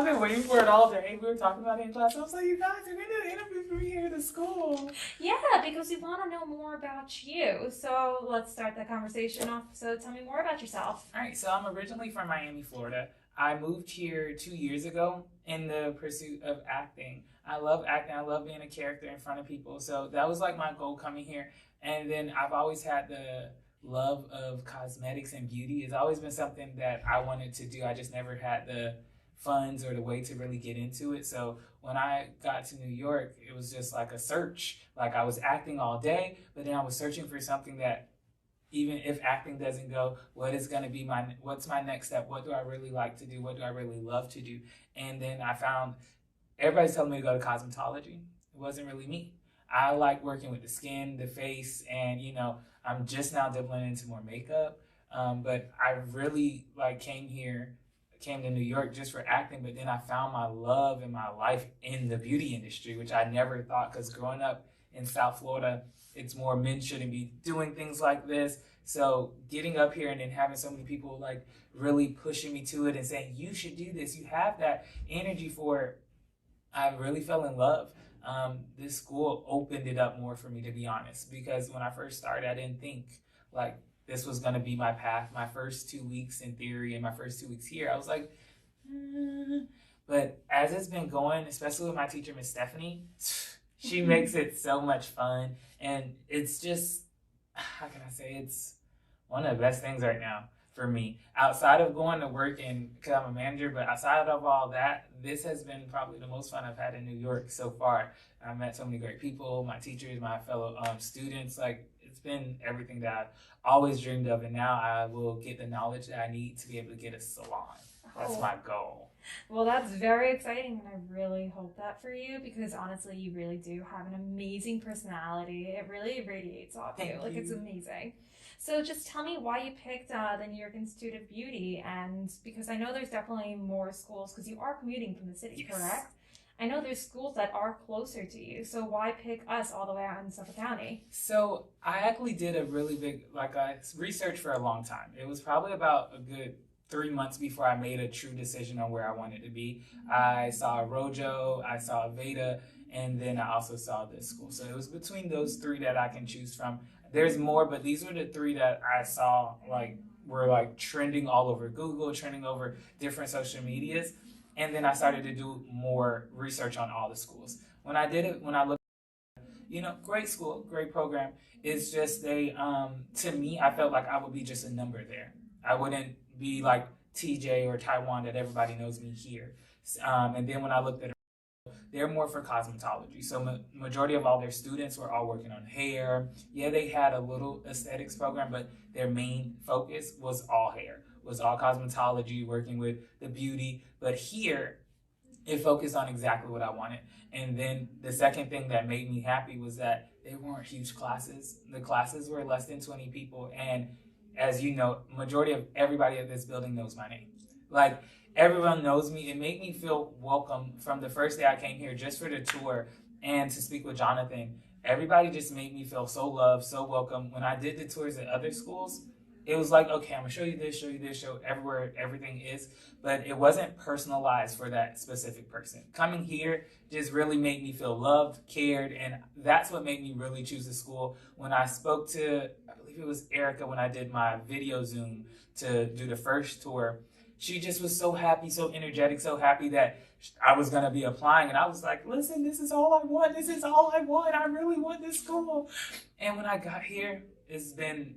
been waiting for it all day. We were talking about it in class. I was like, you guys are going to interview for me here at the school. Yeah, because we want to know more about you. So let's start that conversation off. So tell me more about yourself. All right, so I'm originally from Miami, Florida. I moved here 2 years ago in the pursuit of acting. I love acting. I love being a character in front of people. So that was like my goal coming here. And then I've always had the love of cosmetics and beauty. It's always been something that I wanted to do. I just never had the funds or the way to really get into it. So when I got to New York, it was just like a search. Like I was acting all day, but then I was searching for something that even if acting doesn't go, what's my next step? What do I really like to do? What do I really love to do? And then I found everybody's telling me to go to cosmetology. It wasn't really me. I like working with the skin, the face, and I'm just now dipping into more makeup. But I really came to New York just for acting, but then I found my love and my life in the beauty industry, which I never thought, because growing up in South Florida, it's more men shouldn't be doing things like this. So getting up here and then having so many people really pushing me to it and saying, you should do this, you have that energy for it, I really fell in love. This school opened it up more for me, to be honest, because when I first started, I didn't think this was going to be my path. My first 2 weeks in theory and my first 2 weeks here, I was like, But as it's been going, especially with my teacher, Miss Stephanie, she makes it so much fun. And it's just, how can I say, it's one of the best things right now for me. Outside of going to work and because I'm a manager, but outside of all that, this has been probably the most fun I've had in New York so far. I met so many great people, my teachers, my fellow students. It's been everything that I've always dreamed of, and now I will get the knowledge that I need to be able to get a salon. That's my goal. Well, that's very exciting, and I really hope that for you, because honestly, you really do have an amazing personality. It really radiates off you. Thank you. It's amazing. So just tell me why you picked the New York Institute of Beauty, and because I know there's definitely more schools, because you are commuting from the city, Yes. correct? I know there's schools that are closer to you, so why pick us all the way out in Suffolk County? So I actually did a really big, research for a long time. It was probably about a good 3 months before I made a true decision on where I wanted to be. I saw Rojo, I saw Veda, and then I also saw this school. So it was between those three that I can choose from. There's more, but these were the three that I saw were trending all over Google, trending over different social medias. And then I started to do more research on all the schools. When I looked, great school, great program. It's just to me, I felt like I would be just a number there. I wouldn't be like TJ or Tijuan that everybody knows me here. And then when I looked at it, they're more for cosmetology. So majority of all their students were all working on hair. Yeah, they had a little aesthetics program, but their main focus was all hair, was all cosmetology, working with the beauty. But here, it focused on exactly what I wanted. And then the second thing that made me happy was that they weren't huge classes. The classes were less than 20 people. And as you know, majority of everybody at this building knows my name. Everyone knows me. It made me feel welcome from the first day I came here just for the tour and to speak with Jonathan. Everybody just made me feel so loved, so welcome. When I did the tours at other schools, it was like, okay, I'm gonna show you this, show everywhere everything is, but it wasn't personalized for that specific person. Coming here just really made me feel loved, cared, and that's what made me really choose the school. When I spoke to, I believe it was Erica, when I did my video Zoom to do the first tour, she just was so happy, so energetic, so happy that I was gonna be applying, and I was like, listen, this is all I want, I really want this school. And when I got here, it's been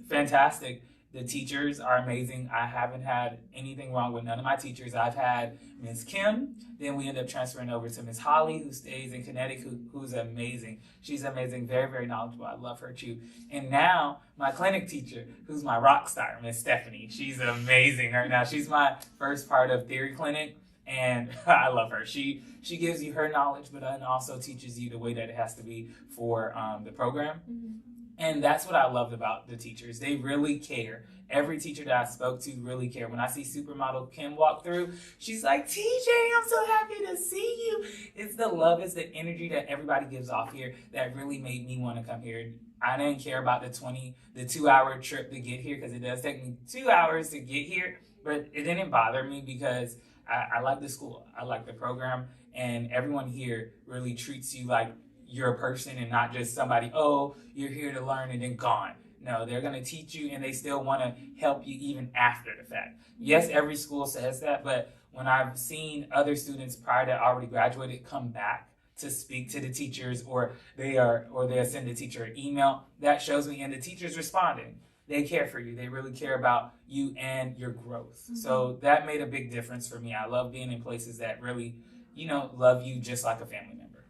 fantastic. The teachers are amazing. I haven't had anything wrong with none of my teachers. I've had Ms. Kim, then we end up transferring over to Ms. Holly, who stays in Connecticut, who's amazing. She's amazing, very, very knowledgeable. I love her too. And now my clinic teacher, who's my rock star, Miss Stephanie. She's amazing right now. She's my first part of theory clinic, and I love her. She gives you her knowledge, but then also teaches you the way that it has to be for the program. Mm-hmm. And that's what I loved about the teachers. They really care. Every teacher that I spoke to really cared. When I see Supermodel Kim walk through, she's like, TJ, I'm so happy to see you. It's the love, it's the energy that everybody gives off here that really made me want to come here. I didn't care about the 2-hour trip to get here, because it does take me 2 hours to get here, but it didn't bother me because I like the school. I like the program. And everyone here really treats you like you're a person and not just somebody, oh, you're here to learn and then gone. No, they're going to teach you and they still want to help you even after the fact. Yes, every school says that, but when I've seen other students prior to already graduated come back to speak to the teachers, or they'll send the teacher an email, that shows me, and the teacher's responding. They care for you. They really care about you and your growth. Mm-hmm. So that made a big difference for me. I love being in places that really, love you just like a family member.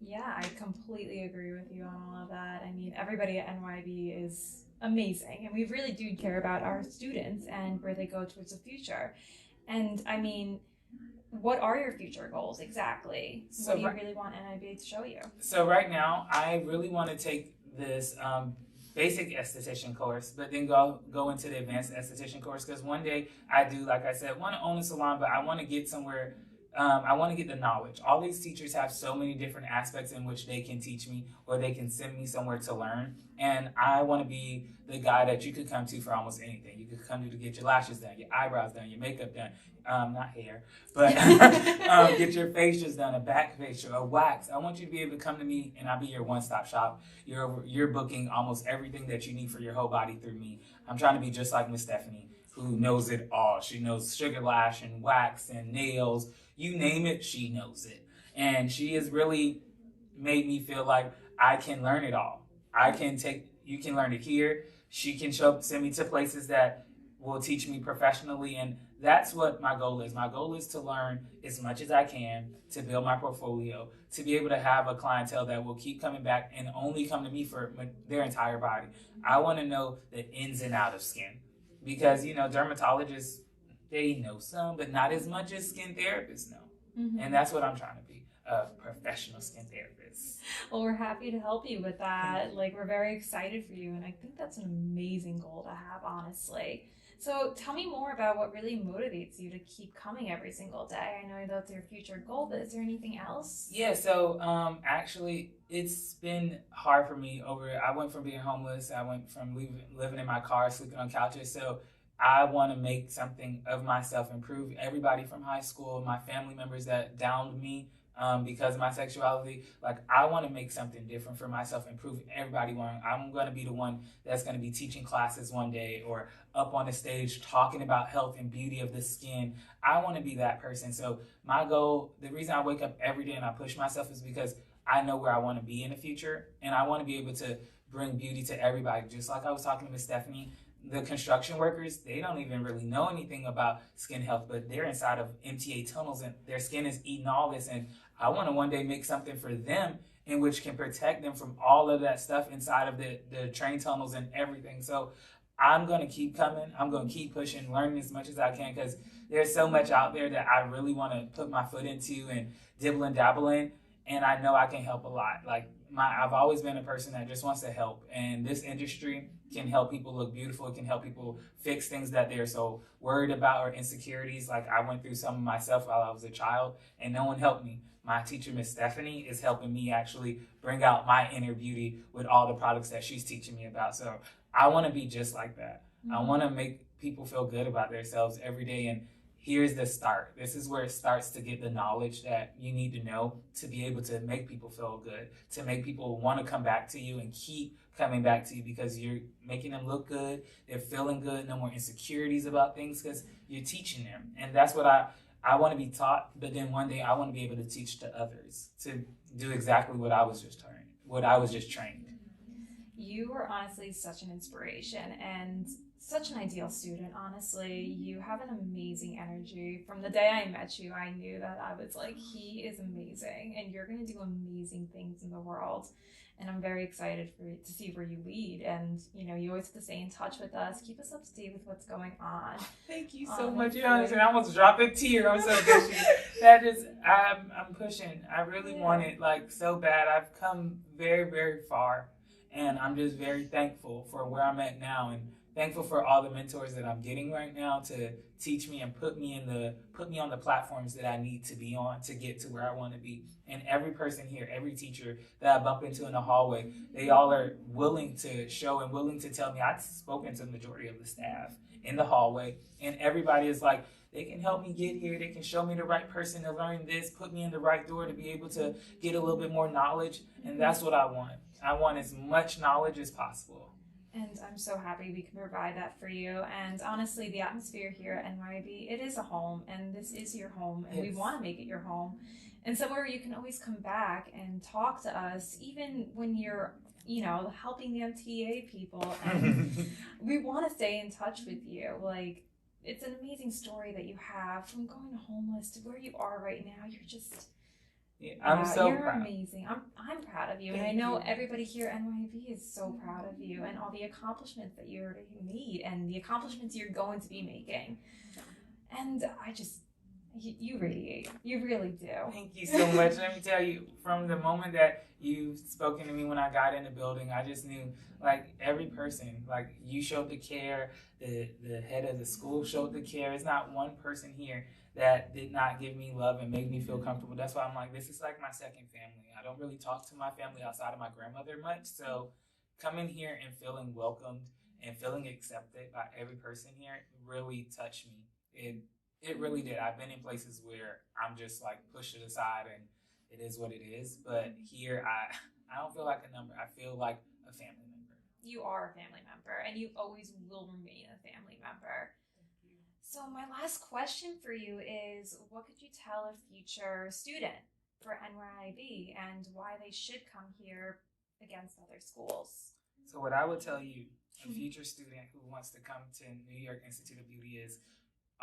Yeah, I completely agree with you on all of that. I mean, everybody at NYB is amazing, and we really do care about our students and where they go towards the future. And I mean, what are your future goals exactly? So what do you really want NIB to show you? So right now, I really want to take this basic esthetician course, but then go into the advanced esthetician course, because one day I do, like I said, want to own a salon, but I want to get somewhere. I want to get the knowledge. All these teachers have so many different aspects in which they can teach me, or they can send me somewhere to learn. And I want to be the guy that you could come to for almost anything. You could come to get your lashes done, your eyebrows done, your makeup done. Not hair, but get your facials done, a back facial, a wax. I want you to be able to come to me and I'll be your one-stop shop. You're booking almost everything that you need for your whole body through me. I'm trying to be just like Miss Stephanie, who knows it all. She knows sugar lash and wax and nails. You name it, she knows it. And she has really made me feel like I can learn it all. You can learn it here. She can send me to places that will teach me professionally, and that's what my goal is. My goal is to learn as much as I can, to build my portfolio, to be able to have a clientele that will keep coming back and only come to me for their entire body. I want to know the ins and outs of skin, because, dermatologists, they know some, but not as much as skin therapists know. Mm-hmm. And that's what I'm trying to be, a professional skin therapist. Well, we're happy to help you with that. Like, we're very excited for you, and I think that's an amazing goal to have, honestly. So tell me more about what really motivates you to keep coming every single day. I know that's your future goal, but is there anything else? Yeah, so actually, it's been hard for me. I went from being homeless, I went from living in my car, sleeping on couches. So I want to make something of myself, improve everybody from high school, my family members that downed me because of my sexuality. Like, I want to make something different for myself, improve everybody. I'm going to be the one that's going to be teaching classes one day, or up on the stage talking about health and beauty of the skin. I want to be that person. So my goal, the reason I wake up every day and I push myself, is because I know where I want to be in the future, and I want to be able to bring beauty to everybody. Just like I was talking to Miss Stephanie, the construction workers, they don't even really know anything about skin health, but they're inside of MTA tunnels and their skin is eating all this. And I want to one day make something for them in which can protect them from all of that stuff inside of the train tunnels and everything. So I'm going to keep coming. I'm going to keep pushing, learning as much as I can, because there's so much out there that I really want to put my foot into and dibble and dabble in. And I know I can help a lot. Like, I've always been a person that just wants to help. And this industry can help people look beautiful. It can help people fix things that they're so worried about, or insecurities. Like, I went through some myself while I was a child, and no one helped me. My teacher, Miss Stephanie, is helping me actually bring out my inner beauty with all the products that she's teaching me about. So I want to be just like that. Mm-hmm. I want to make people feel good about themselves every day. And here's the start. This is where it starts to get the knowledge that you need to know to be able to make people feel good, to make people want to come back to you and keep coming back to you, because you're making them look good. They're feeling good. No more insecurities about things, because you're teaching them. And that's what I want to be taught, but then one day I want to be able to teach to others to do exactly what I was just trained. You were honestly such an inspiration and such an ideal student. Honestly, you have an amazing energy. From the day I met you, I knew that I was like, he is amazing, and you're going to do amazing things in the world. And I'm very excited to see where you lead. And, you always have to stay in touch with us. Keep us up to date with what's going on. Thank you so much. You understand? I almost dropped a tear. I'm so gushy. I'm pushing. I really want it, like, so bad. I've come very, very far. And I'm just very thankful for where I'm at now, and thankful for all the mentors that I'm getting right now to teach me and put me on the platforms that I need to be on to get to where I want to be. And every person here, every teacher that I bump into in the hallway, they all are willing to show and willing to tell me. I've spoken to the majority of the staff in the hallway, and everybody is like, They can help me get here. They can show me the right person to learn this, put me in the right door to be able to get a little bit more knowledge. And that's what I want. I want as much knowledge as possible. And I'm so happy we can provide that for you. And honestly, the atmosphere here at NYB, it is a home, and this is your home, and we want to make it your home. And somewhere you can always come back and talk to us, even when you're, helping the MTA people. And we want to stay in touch with you. Like, it's an amazing story that you have from going homeless to where you are right now. You're just... Yeah, I'm so you're proud. Amazing. I'm proud of you. Thank and I know you. Everybody here at NYB is so proud of you and all the accomplishments that you already made and the accomplishments you're going to be making. And you radiate. You really do. Thank you so much. Let me tell you, from the moment that you've spoken to me when I got in the building, I just knew, like, every person, like, you showed the care, the head of the school showed the care. It's not one person here that did not give me love and made me feel comfortable. That's why I'm like, this is like my second family. I don't really talk to my family outside of my grandmother much. So coming here and feeling welcomed and feeling accepted by every person here really touched me. It really did. I've been in places where I'm just like pushed to the side and it is what it is. But here I don't feel like a number. I feel like a family member. You are a family member and you always will remain a family member. So my last question for you is, what could you tell a future student for NYIB and why they should come here against other schools? So what I would tell you, a future student who wants to come to New York Institute of Beauty, is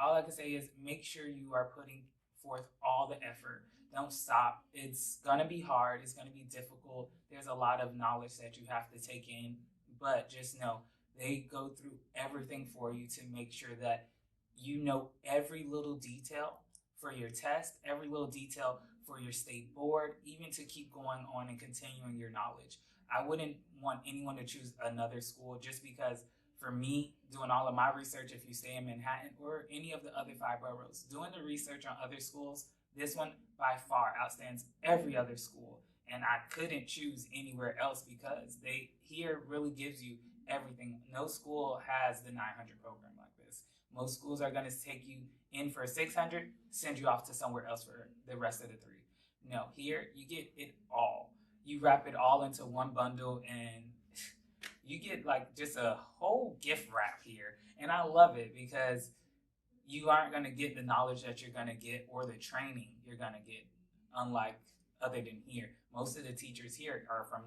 all I can say is make sure you are putting forth all the effort. Don't stop. It's going to be hard. It's going to be difficult. There's a lot of knowledge that you have to take in, but just know they go through everything for you to make sure that you know every little detail for your test, every little detail for your state board, even to keep going on and continuing your knowledge. I wouldn't want anyone to choose another school just because, for me, doing all of my research, if you stay in Manhattan or any of the other 5 boroughs, doing the research on other schools, this one by far outstands every other school. And I couldn't choose anywhere else because they here really gives you everything. No school has the 900 program like this. Most schools are going to take you in for 600, send you off to somewhere else for the rest of the 3. No, here you get it all. You wrap it all into one bundle and you get like just a whole gift wrap here. And I love it because you aren't going to get the knowledge that you're going to get or the training you're going to get, unlike other than here. Most of the teachers here are from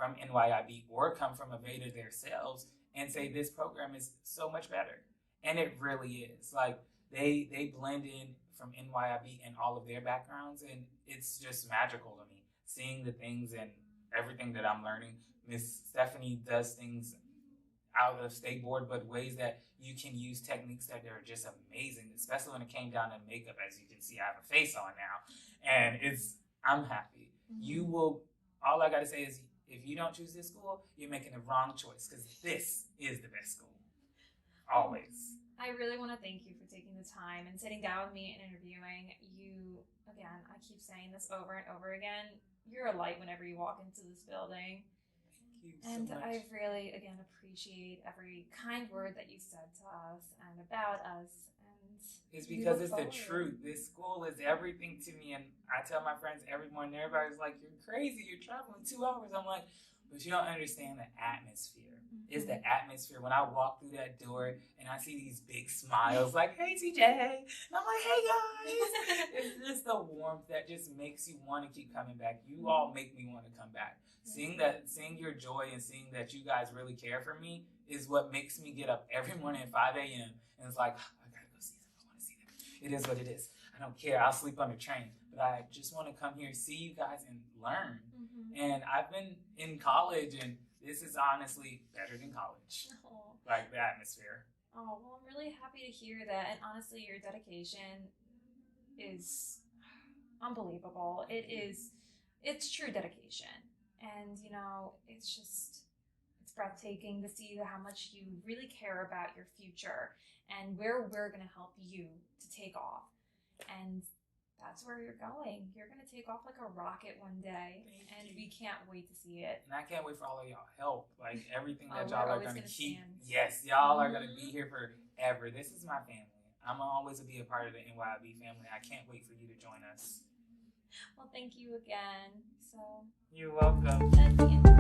NYIB or come from Aveda themselves and say this program is so much better. And it really is. Like, they blend in from NYIB and all of their backgrounds, and it's just magical to me, seeing the things and everything that I'm learning. Miss Stephanie does things out of state board, but ways that you can use techniques that are just amazing, especially when it came down to makeup. As you can see, I have a face on now, and I'm happy. You will, all I got to say is, if you don't choose this school, you're making the wrong choice, because this is the best school. Always. I really want to thank you for taking the time and sitting down with me and interviewing you. Again, I keep saying this over and over again. You're a light whenever you walk into this building. Thank you so And much. I really, again, appreciate every kind word that you said to us and about us. And it's because it's the truth. This school is everything to me. And I tell my friends every morning, everybody's like, you're crazy. You're traveling 2 hours. I'm like, but you don't understand the atmosphere. It's the atmosphere. When I walk through that door and I see these big smiles like, hey, TJ. And I'm like, hey, guys. It's just the warmth that just makes you want to keep coming back. You all make me want to come back. Seeing your joy and seeing that you guys really care for me is what makes me get up every morning at 5 a.m. And it's like, I got to go see them. I want to see them. It is what it is. I don't care. I'll sleep on the train. But I just want to come here, see you guys, and learn. And I've been in college, and this is honestly better than college. Like the atmosphere. Oh, well, I'm really happy to hear that. And honestly, your dedication is unbelievable. It's true dedication. And, it's breathtaking to see how much you really care about your future and where we're going to help you to take off. And that's where you're going. You're going to take off like a rocket one day, and we can't wait to see it. And I can't wait for all of y'all help. Like, everything that we're y'all are always going to gonna keep. stand. Yes, y'all are going to be here forever. This is my family. I'm always be a part of the NYB family. I can't wait for you to join us. Well, thank you again. So you're welcome. that's the end.